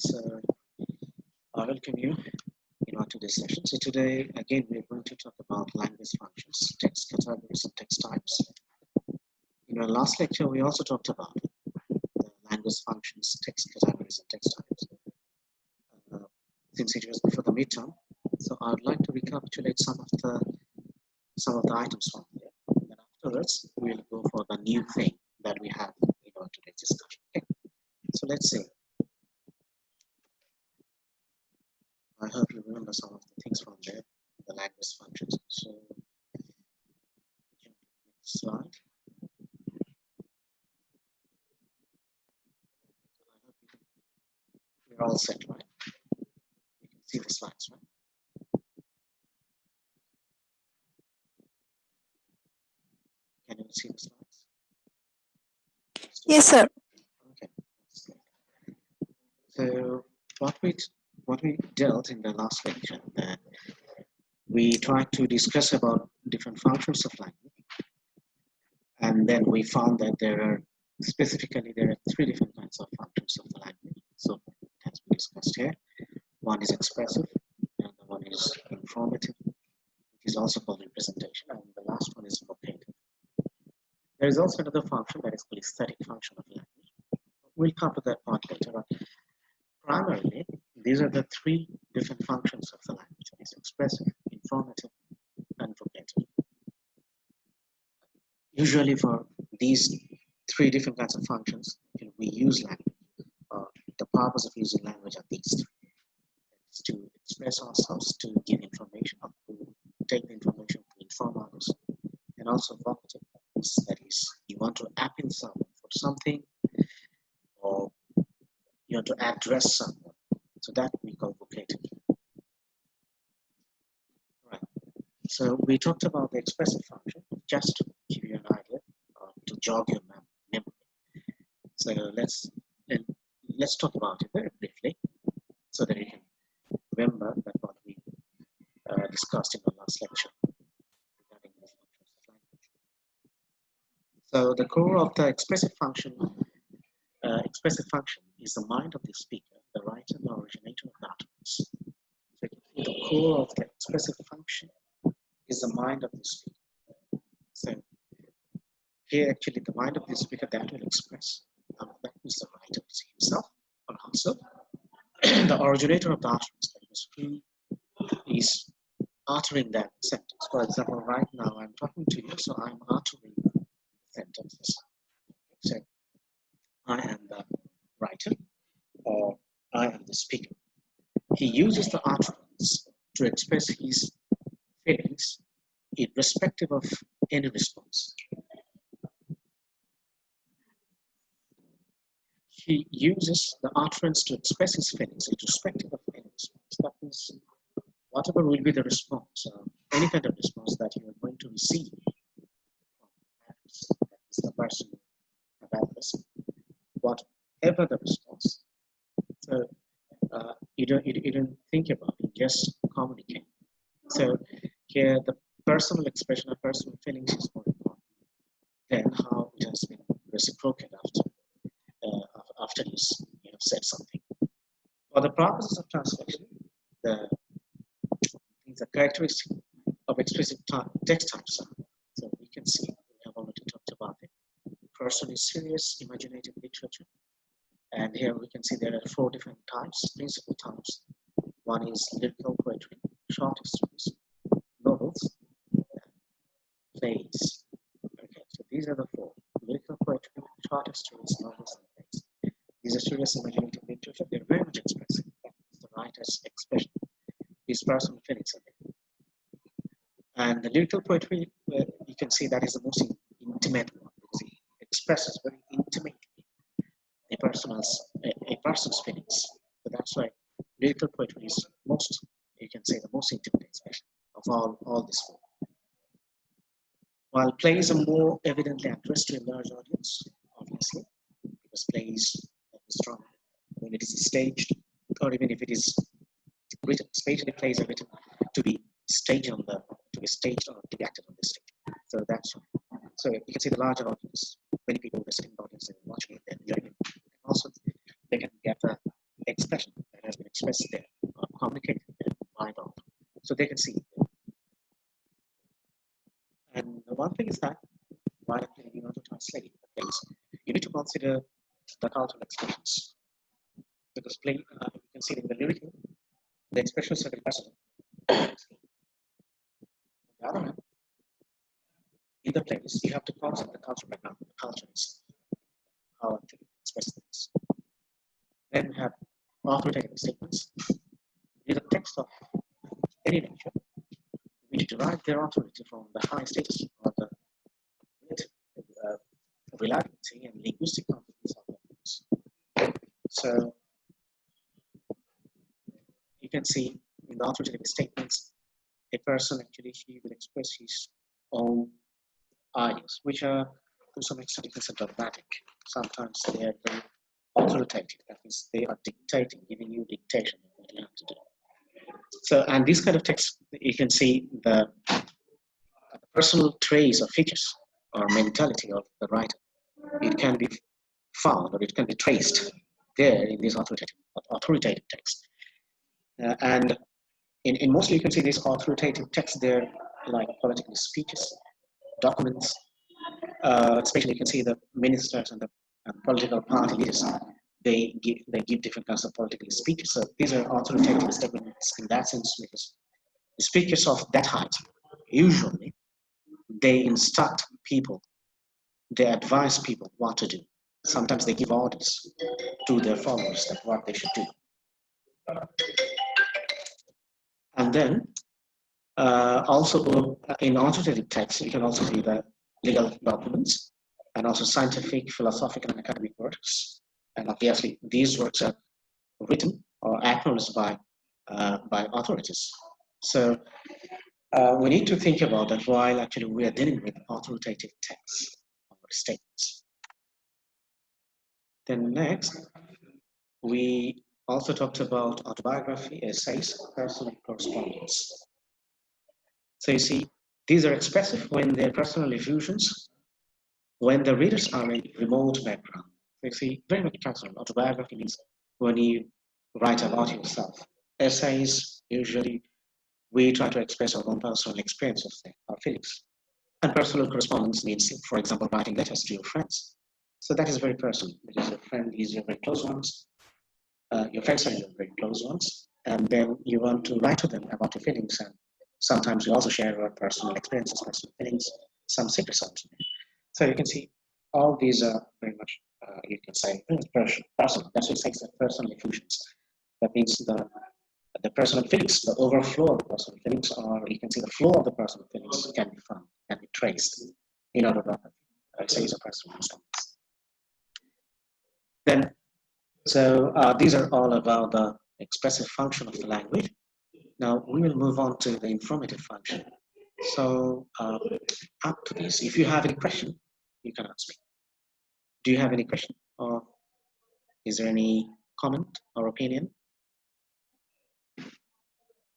So I welcome you, to this session. So today, again, we're going to talk about language functions, text categories, and text types. In our last lecture, we also talked about the language functions, text categories, and text types. Since it was before the midterm, so I would like to recapitulate some of the items from there. And afterwards, we'll go for the new thing that we have in our today's discussion. Okay? So let's see. I hope you remember some of the things from there, the language functions. So, next slide. I hope you're all set, right? You can see the slides, right? Can you see the slides? Yes, sir. Okay. So what we dealt in the last lecture, that we tried to discuss about different functions of language, and then we found that there are three different kinds of functions of the language. So it has been discussed here. One is expressive, and the one is informative, which is also called representation, and the last one is vocative. There is also another function that is called aesthetic function of language. We'll cover that part later on. Primarily, these are the three different functions of the language: it's expressive, informative, and vocative. Usually, for these three different kinds of functions, we use language. The purpose of using language are these three: it's to express ourselves, to give information, or to take the information to inform others, and also vocative. That is, you want to appeal someone for something, or you want to address someone. So that we call vocative. Right. So we talked about the expressive function, just to give you an idea, to jog your memory. So let's talk about it very briefly, so that you can remember that what we discussed in the last lecture regarding the functions of language. So the core of the expressive function is the mind of the speaker, the writer, and the originator of the utterance. So the core of the expressive function is the mind of the speaker. So here, actually, the mind of the speaker that will express. That is the writer himself or herself. The originator of the utterance, that is, who is uttering that sentence. For example, right now I'm talking to you, so I'm uttering sentences. So I am the writer, or I am the speaker. He uses the utterance to express his feelings irrespective of any response. He uses the utterance to express his feelings irrespective of any response. That means whatever will be the response, any kind of response that you are going to receive from the person, about person, whatever the response. So you don't think about it, just communicate. So here the personal expression of personal feelings is more important than how it has been reciprocated after you have said something. For the purposes of translation, the characteristic of expressive text types are. So we can see, we have already talked about it. Person is serious, imaginative literature. And here we can see there are four different types, principal types. One is lyrical poetry, short stories, novels, plays. Okay, so these are the four: lyrical poetry, short stories, novels, and plays. These are serious, imaginative literature. They're very much expressive. That is the writer's expression. His personal feelings are there. And the lyrical poetry, you can see that is the most intimate one, because it expresses very intimately a person's feelings. So that's why lyrical poetry is most, you can say, the most intimate expression of all this form. While plays are more evidently addressed to a large audience, obviously, because plays are strong when it is staged, or even if it is written. Spatially, plays are written to be staged or to be acted on the stage. So that's why. So you can see the larger audience, many people, the sitting audience, and watching it, they're enjoying it. And also, they can get a expression that has been expressed there or communicated there by the author. So they can see it. And the one thing is that while you want to translate the things, you need to consider the cultural expressions. Because you can see in the lyrical, the expressions are very personal. On the other hand, in the plays, you have to consider the cultural background, the culture is how to express things. Then we have authoritative statements. In the text of any nature, we derive their authority from the high status of the reliability and linguistic competence of the words. So you can see in the authoritative statements, a person actually he will express his own ideas, which are to some extent you can say dogmatic. Sometimes they are very authoritative. That means they are dictating, giving you dictation of what you have to do. So, and this kind of text, you can see the personal traits or features or mentality of the writer. It can be found or it can be traced there in this authoritative text. And in mostly you can see these authoritative texts there, like political speeches, documents, especially you can see the ministers and the political party leaders, they give different kinds of political speeches. So these are authoritative statements in that sense, because the speakers of that height, usually, they instruct people, they advise people what to do. Sometimes they give orders to their followers that what they should do. And then also in authoritative texts, you can also see the legal documents and also scientific, philosophical, and academic works. And obviously, these works are written or acknowledged by authorities. So we need to think about that while actually we are dealing with authoritative texts or statements. Then next, we also talked about autobiography, essays, personal correspondence. So you see, these are expressive when they're personal effusions, when the readers are in remote background. So you see, very much personal. Autobiography means when you write about yourself. Essays, usually, we try to express our own personal experiences, our feelings. And personal correspondence means, for example, writing letters to your friends. So that is very personal, because your friend is your very close ones. Your friends are your very close ones. And then you want to write to them about your feelings. And sometimes we also share our personal experiences, personal feelings, some secrets also. So you can see all these are very much, you can say, personal. That's what it takes, the personal effusions. That means the personal feelings, the overflow of the personal feelings, or you can see the flow of the personal feelings can be found, can be traced in autobiography. Essays or personal correspondence. Then, so these are all about the expressive function of the language. Now we will move on to the informative function. So up to this, if you have any question, you can ask me. Do you have any question, or is there any comment or opinion?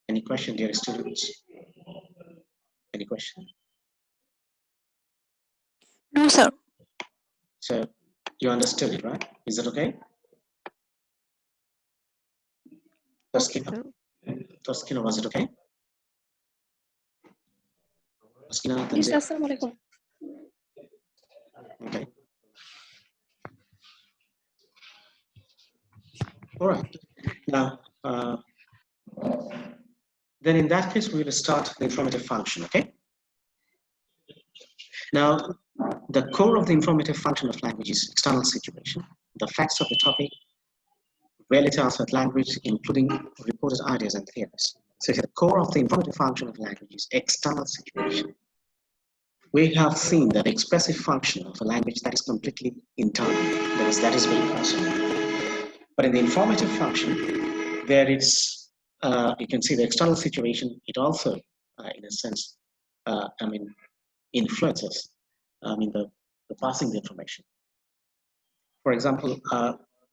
Any question, dear students? Any question? No, sir. So you understood it, right? Is that okay? Toskina, was it okay? Toskina, Yes, Assalamualaikum. Okay. All right. Now, then in that case, we will start the informative function, okay? Now, the core of the informative function of language is external situation, the facts of the topic, reality outside language, including reported ideas and theories. So the core of the informative function of language is external situation. We have seen that the expressive function of a language that is completely internal, because that is very personal. But in the informative function, there is, you can see the external situation, it also, in a sense, influences, the passing the information. For example,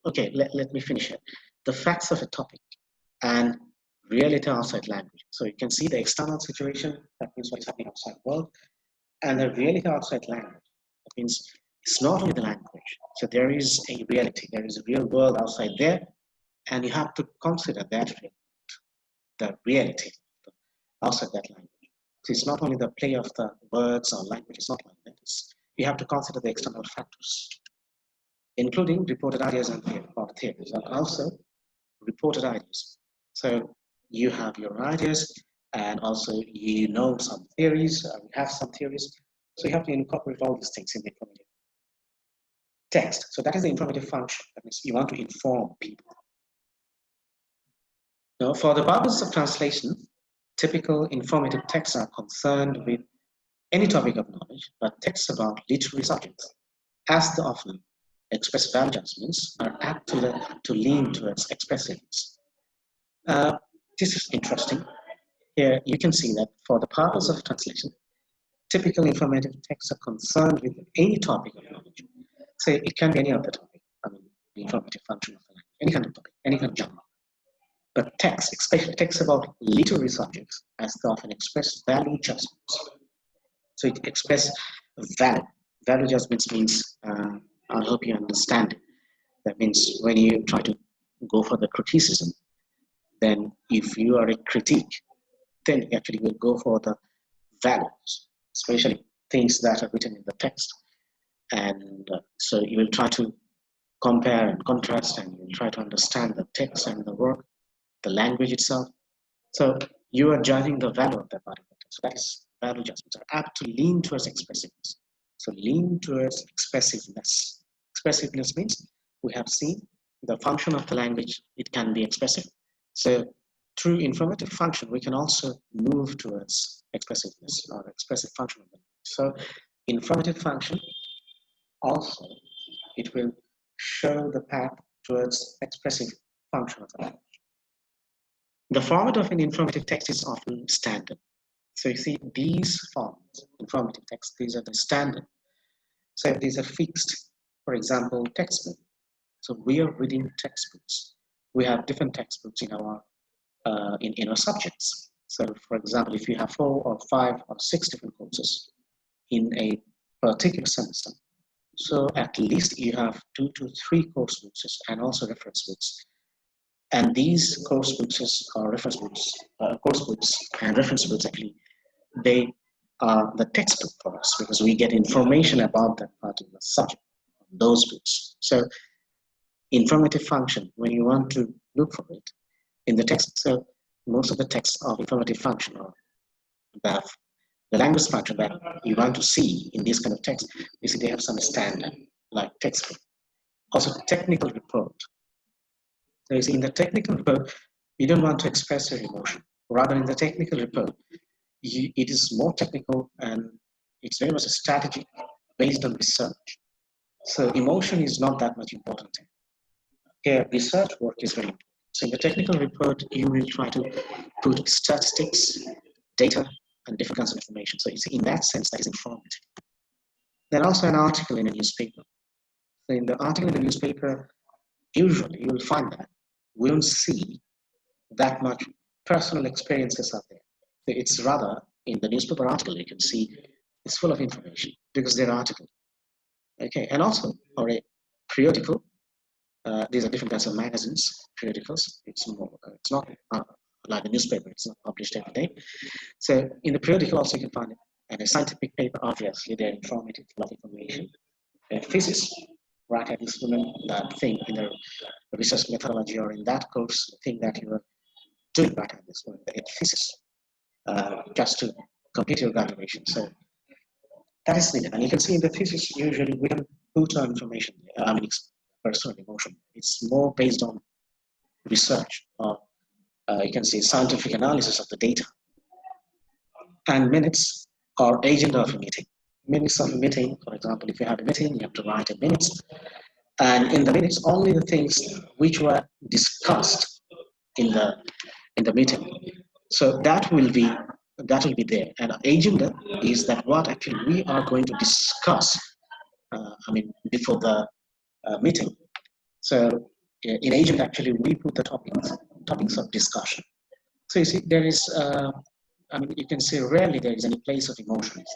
okay, let me finish it. The facts of a topic and reality outside language. So you can see the external situation, that means what is happening outside the world, and the reality outside language. That means it's not only the language. So there is a reality, there is a real world outside there, and you have to consider that the reality outside that language. So it's not only the play of the words or language, it's not like that. You have to consider the external factors, including reported ideas and theories, and also reported ideas. So you have your ideas, and also you know some theories, you have some theories. So you have to incorporate all these things in the informative text. So that is the informative function. That means you want to inform people. Now, for the purposes of translation, typical informative texts are concerned with any topic of knowledge, but texts about literary subjects, as they often express value judgments, are apt to lean towards expressiveness. This is interesting. Here you can see that for the purpose of translation, typical informative texts are concerned with any topic of knowledge. Say it can be any other topic. I mean, the informative function of the language, any kind of topic, any kind of genre. But texts, especially texts about literary subjects, as they often express value judgments. So it expresses value. Value judgments means, I hope you understand it. That means when you try to go for the criticism, then if you are a critique, then you actually will go for the values, especially things that are written in the text. And so you will try to compare and contrast, and you will try to understand the text and the work, the language itself. So you are judging the value of that particular text. So that is value judgments are apt to lean towards expressiveness. So lean towards expressiveness. Expressiveness means we have seen the function of the language, it can be expressive. So through informative function, we can also move towards expressiveness or expressive function of the language. So informative function also, it will show the path towards expressive function of the language. The format of an informative text is often standard. So you see these formats, informative text, these are the standard. So these are fixed. For example, textbook. So we are reading textbooks. We have different textbooks in our subjects. So for example, if you have 4 or 5 or 6 different courses in a particular semester, so at least you have 2 to 3 course books and also reference books. And these course books or reference books, course books and reference books actually, they are the textbook for us because we get information about that particular subject, those books. So informative function, when you want to look for it in the text, so most of the texts of informative function or the language function that you want to see in this kind of text, you see they have some standard like textbook. Also technical report. So you see in the technical report, you don't want to express your emotion. Rather in the technical report, it is more technical and it's very much a strategy based on research. So emotion is not that much important. Here, research work is very important. So in the technical report, you will try to put statistics, data, and different kinds of information. So you see, in that sense, that is informative. Then also an article in a newspaper. So in the article in the newspaper, usually you will find that we don't see that much personal experiences out there. So it's rather in the newspaper article you can see it's full of information because they're article. Okay, and also or a periodical. These are different kinds of magazines, periodicals. It's not like a newspaper. It's not published every day. So in the periodical also you can find it. And a scientific paper, obviously, they're informative, full of information. And thesis, right? At this moment, that thing in the research methodology or in that course, the thing that you are doing right at this moment, the thesis, just to complete your graduation. So that is needed. And you can see in the thesis, usually we don't put on information. I mean, it's personal emotion. It's more based on research or you can see scientific analysis of the data. And minutes are agenda of a meeting. Minutes of a meeting, for example, if you have a meeting, you have to write a minutes. And in the minutes, only the things which were discussed in the meeting. So that will be there. And agenda is that what actually we are going to discuss. Before the meeting. So in agenda, actually, we put the topics of discussion. So you see, there is. You can say rarely there is any place of emotions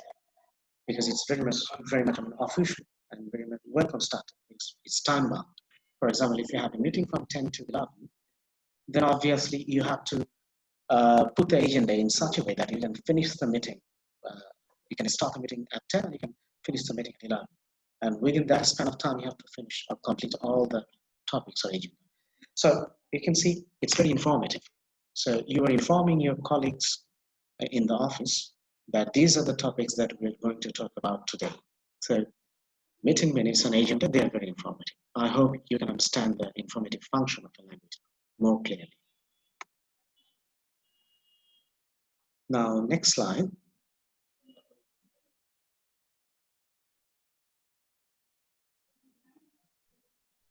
because it's very much official and very much welcome started. It's time bound. For example, if you have a meeting from 10 to 11, then obviously you have to put the agenda in such a way that you can finish the meeting. You can start the meeting at 10 and you can finish the meeting at 11. And within that span of time, you have to finish or complete all the topics or agenda. So you can see it's very informative. So you are informing your colleagues in the office that these are the topics that we're going to talk about today. So meeting minutes and agenda, they are very informative. I hope you can understand the informative function of the language more clearly. Now, next slide.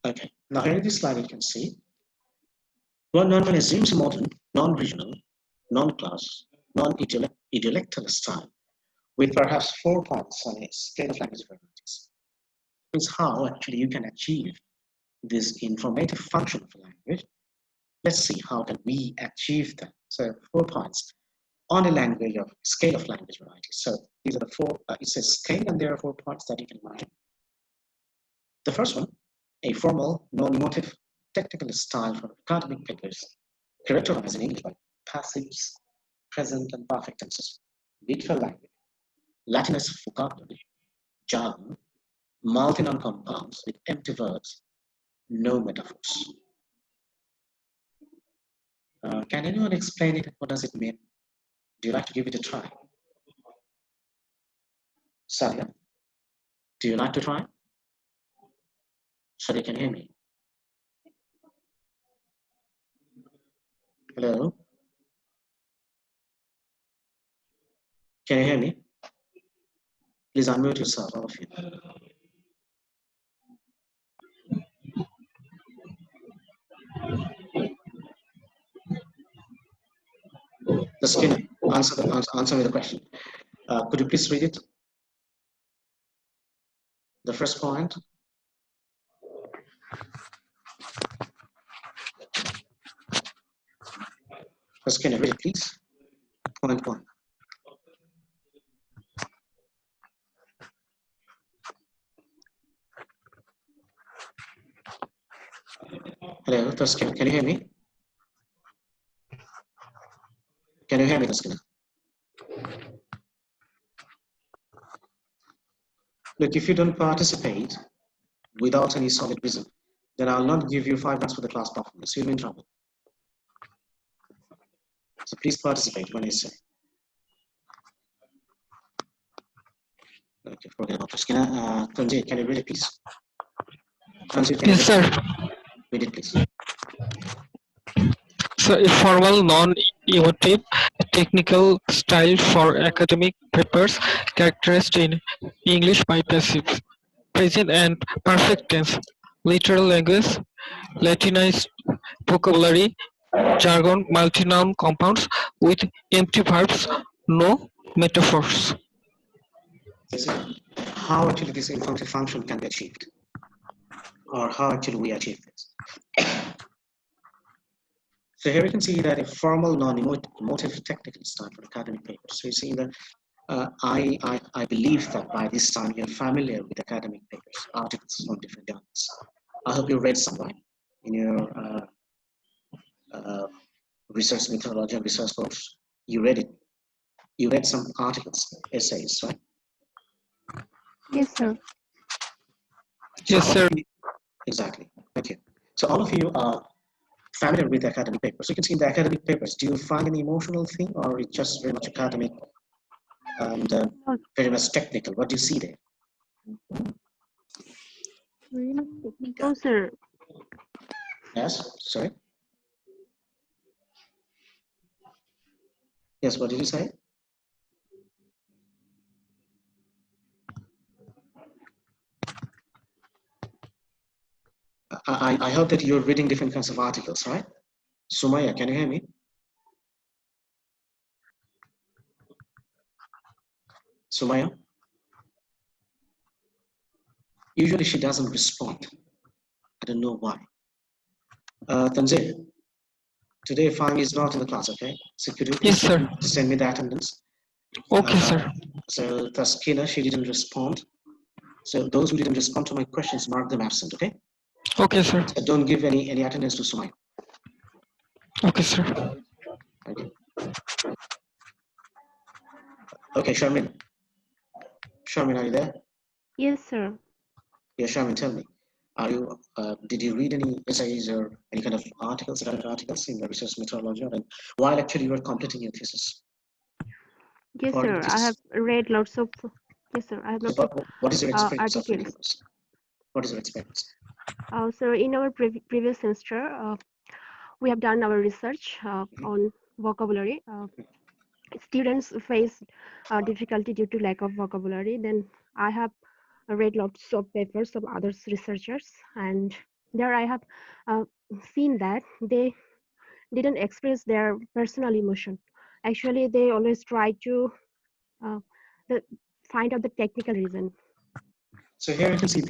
Okay, now here in this slide you can see one assumes modern, non-regional, non-class, non-idiolectal style with perhaps 4 points on a scale of language varieties. Is how actually you can achieve this informative function of a language. Let's see how can we achieve that. So 4 points on a language of scale of language varieties. So these are the 4, it's a scale and there are 4 points that you can imagine. The first one, a formal, non-emotive, technical style for academic papers, characterized in English by passives, present and perfect tenses, literal language, Latinized vocabulary, jargon, multi-noun compounds with empty verbs, no metaphors. Can anyone explain it? What does it mean? Do you like to give it a try? Sadia, do you like to try? Sadia, can you hear me? Hello? Can you hear me? Please unmute yourself, all of you. The Skinner, answer me the question. Could you please read it? The first point. The Skinner, read it, please. Point 1. Hello, Tuskin, can you hear me? Can you hear me, Tuskin? Look, if you don't participate without any solid reason, then I'll not give you 5 marks for the class performance. You'll be in trouble. So please participate when I say. Okay, forget about Tuskin. Tanjay, can you read it, please? Tanjay, can Yes, sir. Read it, please. So, a formal, non-emotive, technical style for academic papers characterized in English by passive, present and perfect tense, literal language, Latinized vocabulary, jargon, multi-noun compounds with empty verbs, no metaphors. How actually this informative function can be achieved? Or how actually we achieve this? So here we can see that a formal, non-emotive technical style for academic papers. So you see that I believe that by this time you're familiar with academic papers, articles from different journals. I hope you read some, right? In your research methodology and research course. You read it. You read some articles, essays, right? Yes, sir. Yes, sir. Exactly. Thank you. So all of you are familiar with academic papers. You can see in the academic papers, do you find any emotional thing or it's just very much academic and very much technical? What do you see there? Very much technical, sir. Yes, sorry? Yes, what did you say? I hope that you're reading different kinds of articles, right? Sumaya, can you hear me? Sumaya? Usually she doesn't respond. I don't know why. Tanzir, today Fang is not in the class, okay? So could you please send me the attendance? Okay, sir. So Taskina, she didn't respond. So those who didn't respond to my questions, mark them absent, okay? Okay, sir. So don't give any attendance to Sumaya. Okay, sir. Okay. Okay, Sharmin. Sharmin, are you there? Yes, sir. Yeah, Sharmin, tell me. Did you read any essays or any kind of articles, academic articles in the research methodology, and while actually you were completing your thesis? Yes, For your sir. I thesis. have read lots of. Yes, sir. I have So lots of what is your experience of reading articles. those? What is your experience? So in our previous semester, we have done our research on vocabulary. Students face difficulty due to lack of vocabulary. Then I have read lots of papers of other researchers, and there I have uh, seen that they didn't express their personal emotion. Actually, they always try to uh, the, find out the technical reason. So here you can see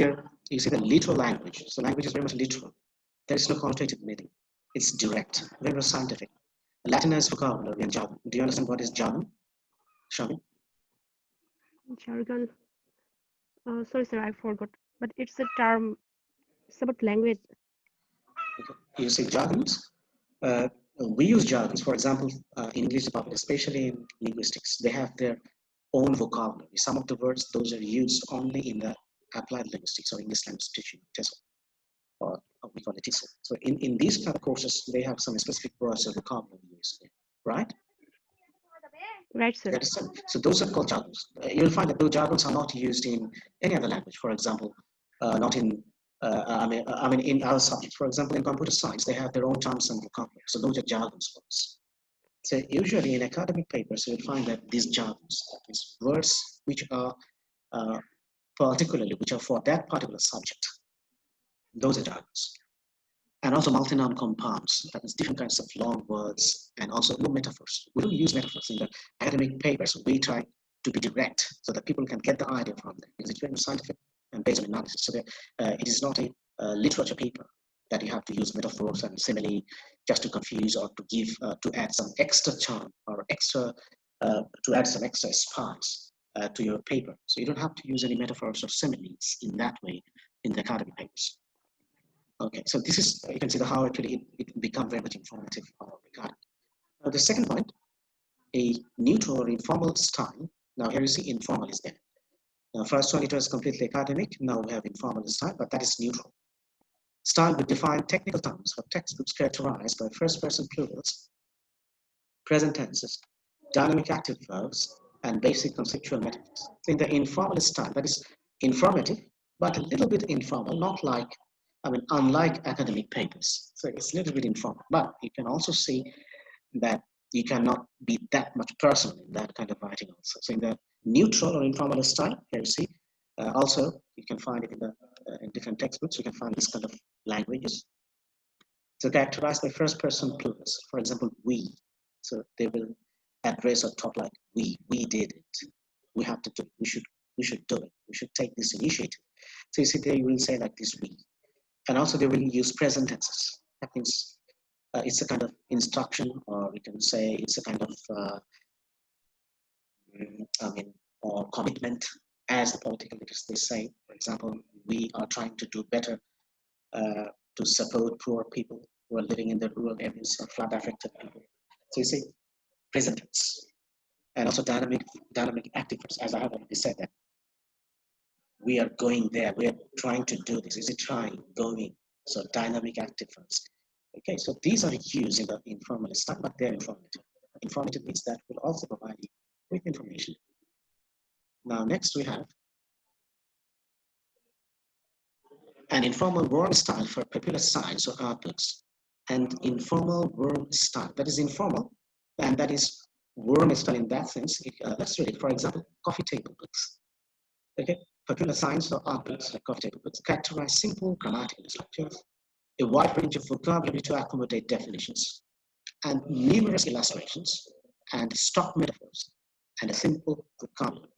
you see the literal language. So language is very much literal. There is no quantitative meaning. It's direct, very much scientific. Latin has vocabulary and jargon. Do you understand what is jargon? Sharmin? Jargon. Sorry, sir, I forgot. But it's a term. It's about language. Okay. You see jargons. We use jargons, for example, in English department, especially in linguistics. They have their own vocabulary. Some of the words, those are used only in the applied linguistics or English language teaching, TESOL, or we call it TESOL. So in these kind of courses, they have some specific words or vocabulary used, right? Right, sir. So those are called jargons. You'll find that those jargons are not used in any other language. For example, not in I mean, in our subject, for example, in computer science, they have their own terms and vocabulary. So those are jargons for us. So usually in academic papers, you'll find that these jargons, that is words which are which are for that particular subject, those are jargons. And also multi-noun compounds, that is different kinds of long words, and also no metaphors. We don't use metaphors in the academic papers. We try to be direct so that people can get the idea from them, because it's very scientific and based on analysis. So that it is not a literature paper that you have to use metaphors and simile just to confuse or to give to add some extra charm or extra to add some extra spice to your paper. So you don't have to use any metaphors or similes in that way in the academic papers. Okay, so this is, you can see how actually it become very much informative regarding. The second point, a neutral or informal style. Now here you see informal is there. Now first one, it was completely academic. Now we have informal style, but that is neutral. Style would define technical terms for textbooks characterized by first person plurals, present tenses, dynamic active verbs, and basic conceptual metaphors. So in the informal style, that is informative, but a little bit informal, not like, I mean, unlike academic papers. So it's a little bit informal, but you can also see that you cannot be that much personal in that kind of writing also. So in the neutral or informal style, here you see, also you can find it in different textbooks, you can find this kind of languages. So characterized by first person plurals, for example, we. So they will address or talk like we did it, we have to do it, we should do it, we should take this initiative. So you see they will say like this we. And also they will use present tenses. That means it's a kind of instruction, or we can say it's a kind of I mean, or commitment, as the political leaders they say. For example, we are trying to do better to support poor people who are living in the rural areas or flood affected people. So you see present tense, and also dynamic active verbs, as I have already said that we are going there, we are trying to do this. Is it trying, going? So dynamic active verbs. Okay, so these are used in the informal style, but they're informative. Informative means that will also provide you with information. Now, next we have an informal word style for popular science or art books, and informal word style. That is informal, and that is word style in that sense. Let's read it. For example, coffee table books. Okay, popular science or art books like coffee table books characterize simple grammatical structures, a wide range of vocabulary to accommodate definitions, and numerous illustrations and stock metaphors, and a simple vocabulary.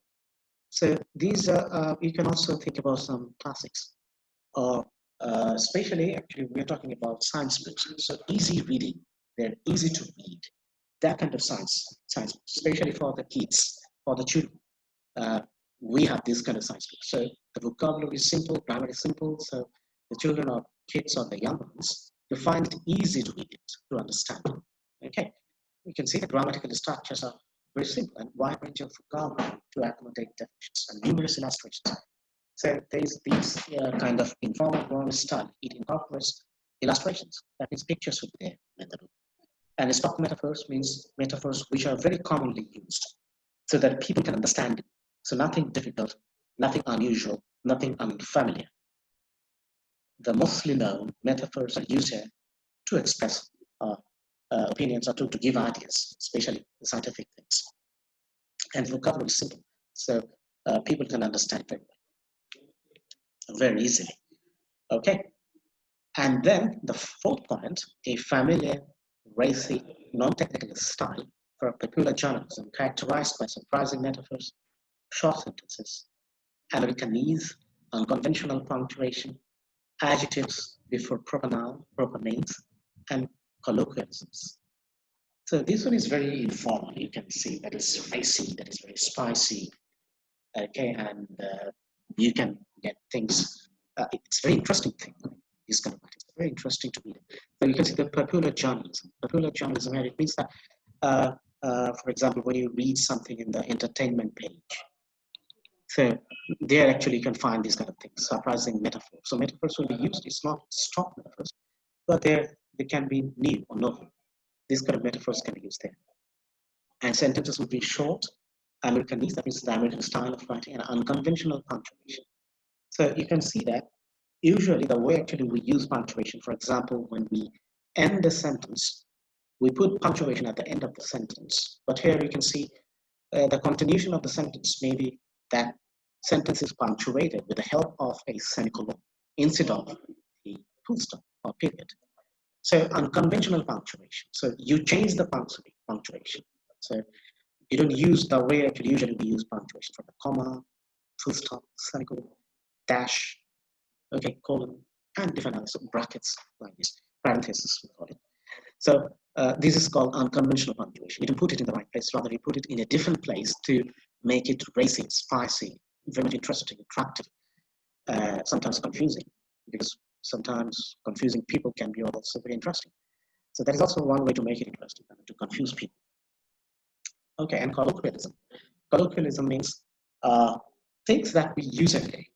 So these are, you can also think about some classics, or especially, actually, we're talking about science books. So easy reading, they're easy to read. That kind of science books, especially for the kids, for the children. We have this kind of science books. So the vocabulary is simple, grammar is simple. So the children or kids or the young ones, you find it easy to read it, to understand it. Okay, you can see the grammatical structures are very simple and wide range of vocabulary to accommodate definitions and numerous illustrations. So there's this kind of informal style. It incorporates illustrations. That means pictures with their method. And stock metaphors means metaphors which are very commonly used so that people can understand it. So nothing difficult, nothing unusual, nothing unfamiliar. The mostly known metaphors are used here to express opinions or to give ideas, especially scientific things. And vocabulary is simple, so people can understand very well, very easily. Okay, and then the fourth point, a familiar, racy, non-technical style for popular journalism characterized by surprising metaphors, short sentences, Americanese, unconventional punctuation, adjectives before proper noun, proper names, and colloquialisms. So this one is very informal. You can see that is racy, that is very spicy. Okay, and you can get things. It's a very interesting thing. This kind of it's very interesting to read. So you can see the popular journalism. Popular journalism, here it means that, for example, when you read something in the entertainment page, so there actually you can find these kind of things, surprising metaphors. So metaphors will be used. It's not stock metaphors, but they can be new or novel. These kind of metaphors can be used there. And sentences will be short, Americanese, that means the American style of writing, and unconventional punctuation. So you can see that usually the way actually we use punctuation, for example, when we end a sentence, we put punctuation at the end of the sentence. But here you can see the continuation of the sentence, maybe that sentence is punctuated with the help of a semicolon instead of a full stop or period. So unconventional punctuation. So you change the punctuation. So you don't use the way actually usually we use punctuation from the comma, full stop, semicolon, dash, okay, colon, and different others, so brackets like this, parentheses we call it. So this is called unconventional punctuation. You don't put it in the right place, rather you put it in a different place to make it racy, spicy, very much interesting, attractive, sometimes confusing, because sometimes confusing people can be also very interesting. So that is also one way to make it interesting, to confuse people. Okay, and colloquialism. Colloquialism means things that we use every day.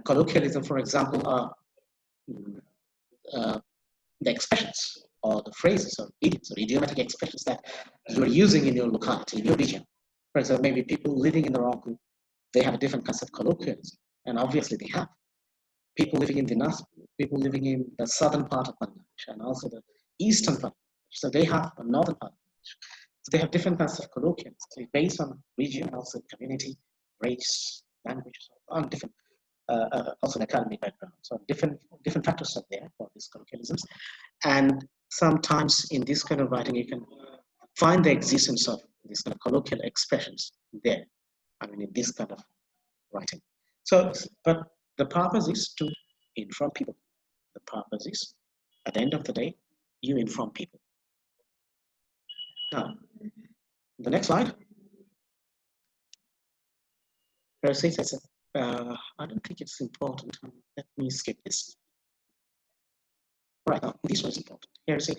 Colloquialism, for example, are the expressions or the phrases or idioms or idiomatic expressions that you're using in your locality, in your region. For example, maybe people living in the Morocco, they have a different kinds of colloquialism, and obviously they have. People living in the north, people living in the southern part of Bangladesh, and also the eastern part. So they have a northern part. So they have different kinds of colloquialism based on region, also community, race, language, on different, also an academic background. So different factors are there for these colloquialisms. And sometimes in this kind of writing, you can find the existence of these kind of colloquial expressions there. I mean, in this kind of writing. So, but the purpose is to inform people. The purpose is, at the end of the day, you inform people. Now, the next slide. Here it says, I don't think it's important. Let me skip this. Right now, this one is important. Here it says,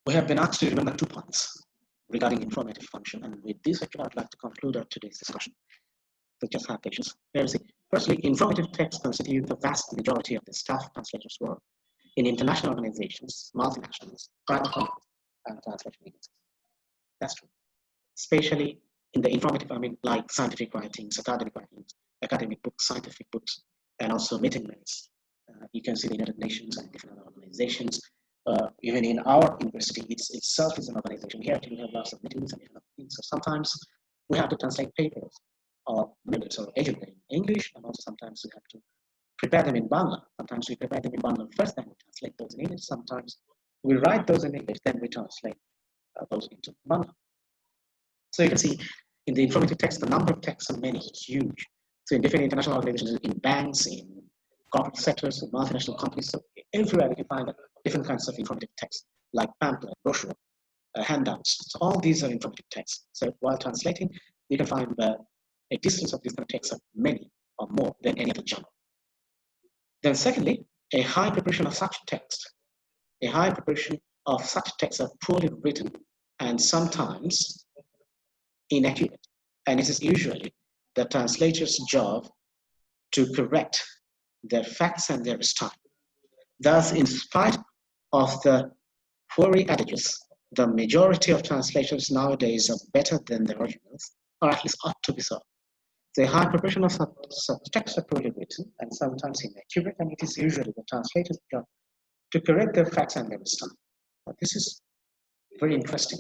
we have been asked to remember 2 points regarding informative function, and with this, actually, I'd like to conclude our today's discussion. So just have patience. Here it says, firstly, informative text constitute the vast majority of the staff translators' work in international organizations, multinationals, private companies, and translation agencies. That's true. Especially in the informative, I mean, like scientific writings, academic books, scientific books, and also meeting minutes. You can see the United Nations and different other organizations. Even in our university, itself is an organization. Here we have lots of meetings and different things. So sometimes we have to translate papers or minutes or agenda in English, and also sometimes we have to prepare them in Bangla. Sometimes we prepare them in Bangla first, then we translate those in English. Sometimes we write those in English, then we translate those into Bangla. So you can see in the informative text, the number of texts are many, huge. So in different international organizations, in banks, in corporate sectors, in multinational companies, so everywhere we can find different kinds of informative text, like pamphlet, brochure, handouts. So all these are informative texts. So while translating, you can find the existence of these kind of texts are many or more than any other journal. Then secondly, a high proportion of such text, are poorly written and sometimes inaccurate. And it is usually the translator's job to correct their facts and their style. Thus, in spite of the hoary adages, the majority of translations nowadays are better than the originals, or at least ought to be so. The high proportion of such texts are poorly written and sometimes inaccurate, and it is usually the translator's job to correct their facts and their style. But this is very interesting.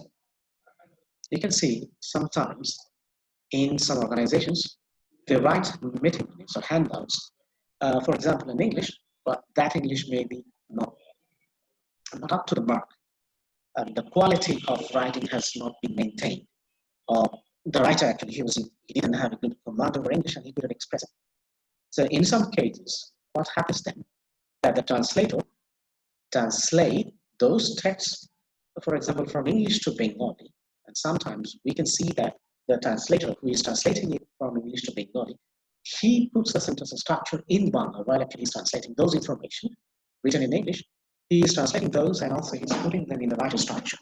You can see sometimes in some organizations, they write meeting minutes or handouts, for example, in English, but that English may be not up to the mark. The quality of writing has not been maintained. Or the writer actually, he didn't have a good command over English and he couldn't express it. So in some cases, what happens then? That the translator translate those texts, for example, from English to Bengali. And sometimes we can see that the translator who is translating it from English to Bengali, he puts the sentence structure in Bangla while actually he's translating those information written in English. He is translating those and also he's putting them in the right structure.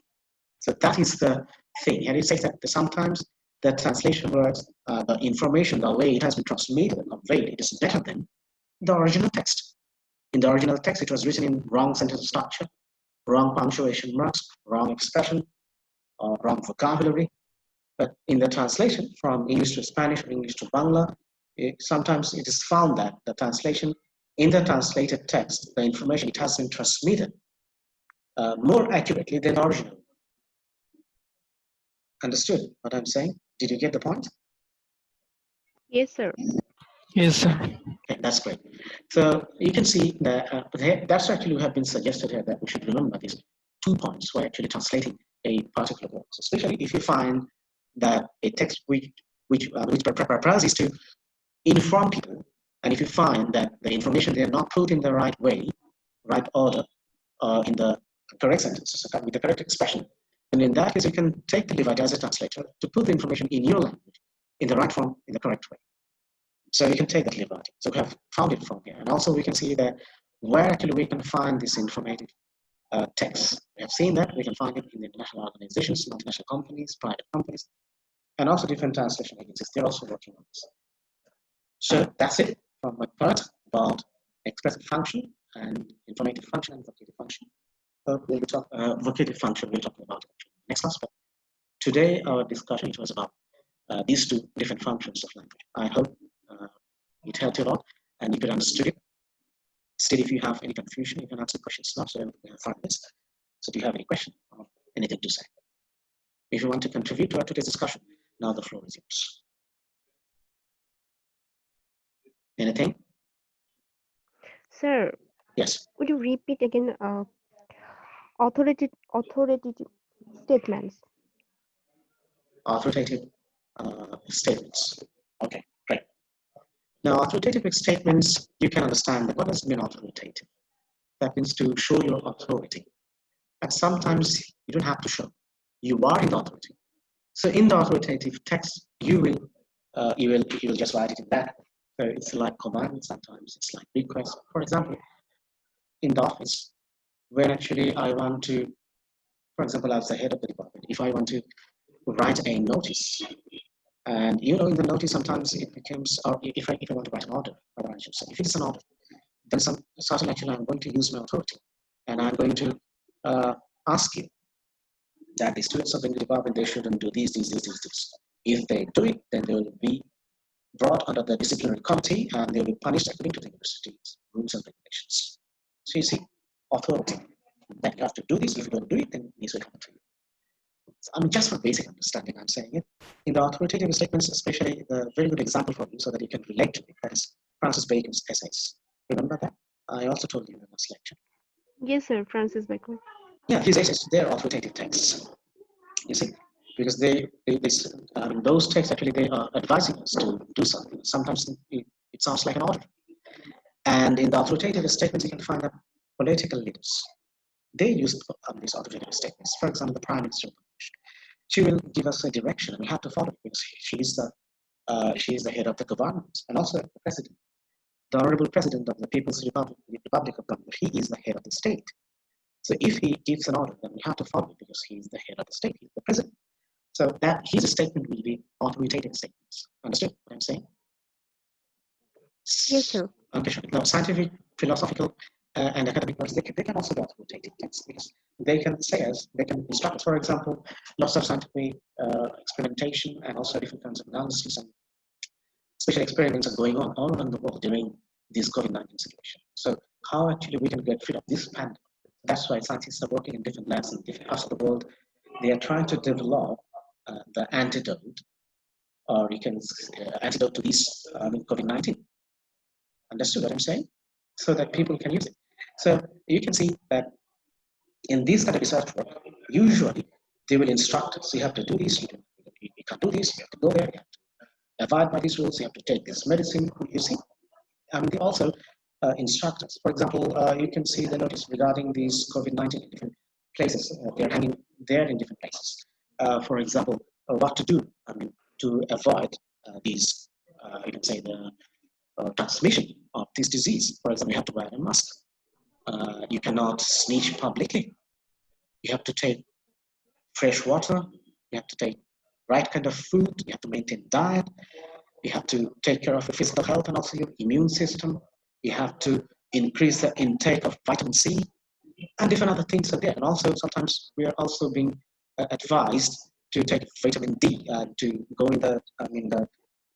So that is the thing. And it says that sometimes the translation words, the information, the way it has been transmitted and conveyed, it is better than the original text. In the original text, it was written in wrong sentence structure, wrong punctuation marks, wrong expression, or wrong vocabulary. But in the translation from English to Spanish or English to Bangla, sometimes it is found that the translation in the translated text, the information it has been transmitted more accurately than the original. Understood what I'm saying? Did you get the point? Yes, sir. Yes, sir. Okay, that's great. So you can see that that's actually have been suggested here that we should remember these 2 points for actually translating a particular word, especially if you find that a text which purpose is to inform people, and if you find that the information they are not put in the right way, right order, in the correct sentences, with the correct expression, and in that case you can take the liberty as a translator to put the information in your language in the right form, in the correct way. So we can take that liberty. So we have found it from here. And also we can see that where actually we can find this informative text. We have seen that we can find it in international organizations, multinational companies, private companies, and also different translation agencies. They're also working on this. So that's it from my part about expressive function and informative function and vocative function. We'll talk vocative function. We'll talk about it next class. But today our discussion was about these 2 different functions of language. I hope it helped you a lot and you could understand it. Still, if you have any confusion, you can ask the questions now. So we have 5 minutes. So do you have any question or anything to say? If you want to contribute to today's discussion, now the floor is yours. Anything? Sir. Yes. Would you repeat again authoritative statements? Authoritative statements. Okay, great. Now, authoritative statements, you can understand that what does mean authoritative? That means to show your authority. And sometimes you don't have to show. You are in the authority. So in the authoritative text, you will just write it in that. So it's like command, sometimes it's like request. For example, in the office, when actually I want to, for example, as the head of the department, if I want to write a notice, and in the notice sometimes it becomes, or if I want to write an order, or I should say, if it's an order, then certainly actually I'm going to use my authority, and I'm going to ask you that the students of the department, they shouldn't do this. If they do it, then they will be brought under the disciplinary committee and they will be punished according to the university's rules and regulations. So you see, authority, that you have to do this. If you don't do it, then this will happen to you. So, I mean, just for basic understanding, I'm saying it. In the authoritative statements, especially the very good example for you so that you can relate to it, that is Francis Bacon's essays. Remember that? I also told you in the last lecture. Yes, sir, Francis Bacon. Yeah, his essays, they're authoritative texts. You see, because those texts actually, they are advising us to do something. Sometimes it sounds like an order. And in the authoritative statements, you can find that political leaders, they use these authoritative statements. For example, the Prime Minister, she will give us a direction and we have to follow it because she is the head of the government and also the president. the Honorable President of the People's Republic of Bangladesh, he is the head of the state. So if he gives an order, then we have to follow it because he is the head of the state, he's the president. So that his statement will be authoritative statements. Understood what I'm saying? Yes, sir. Okay, sure. Now, scientific, philosophical, and academic works, they can also be authoritative texts because they can say us, they can instruct us, for example, lots of scientific experimentation and also different kinds of analysis and special experiments are going on all around the world during this COVID-19 situation. So how actually we can get rid of this pandemic? That's why scientists are working in different labs in different parts of the world. They are trying to develop the antidote, or you can antidote to this COVID-19. Understood what I'm saying? So that people can use it. So you can see that in this kind of research work, usually they will instruct us. You have to do this. You can't do this. You have to go there. You have to abide by these rules. You have to take this medicine. You see, they also instruct us. For example, you can see the notice regarding these COVID-19 in different places. They're hanging there in different places. For example, what to do to avoid these, you can say, the transmission of this disease. For example, you have to wear a mask. You cannot sneeze publicly. You have to take fresh water. You have to take right kind of food. You have to maintain diet. You have to take care of your physical health and also your immune system. You have to increase the intake of vitamin C and different other things are there. And also sometimes we are also being advised to take vitamin D to go in the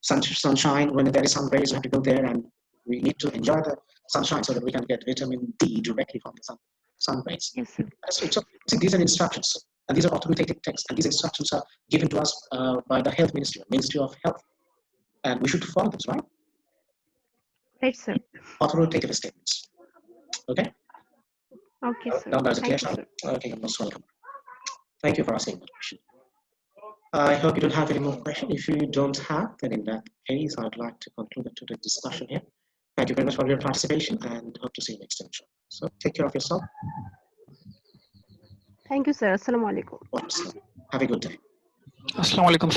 sunshine. When there is sun rays, we have to go there and we need to enjoy the sunshine so that we can get vitamin D directly from the sun rays. Yes, sir. So these are instructions, and these are authoritative texts, and these instructions are given to us by the Health Ministry, Ministry of Health, and we should follow this, right? Right, sir. Authoritative statements. Okay. Okay, sir. Now there's a clear Thank you, shot. sir. Okay, you're most welcome. Thank you for asking that question. I hope you don't have any more questions. If you don't have, then in that case, I'd like to conclude today's discussion here. Thank you very much for your participation and hope to see you next time. So take care of yourself. Thank you, sir. Assalamu alaikum. Have a good day. Assalamu alaikum,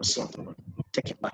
sir. Take care. Bye.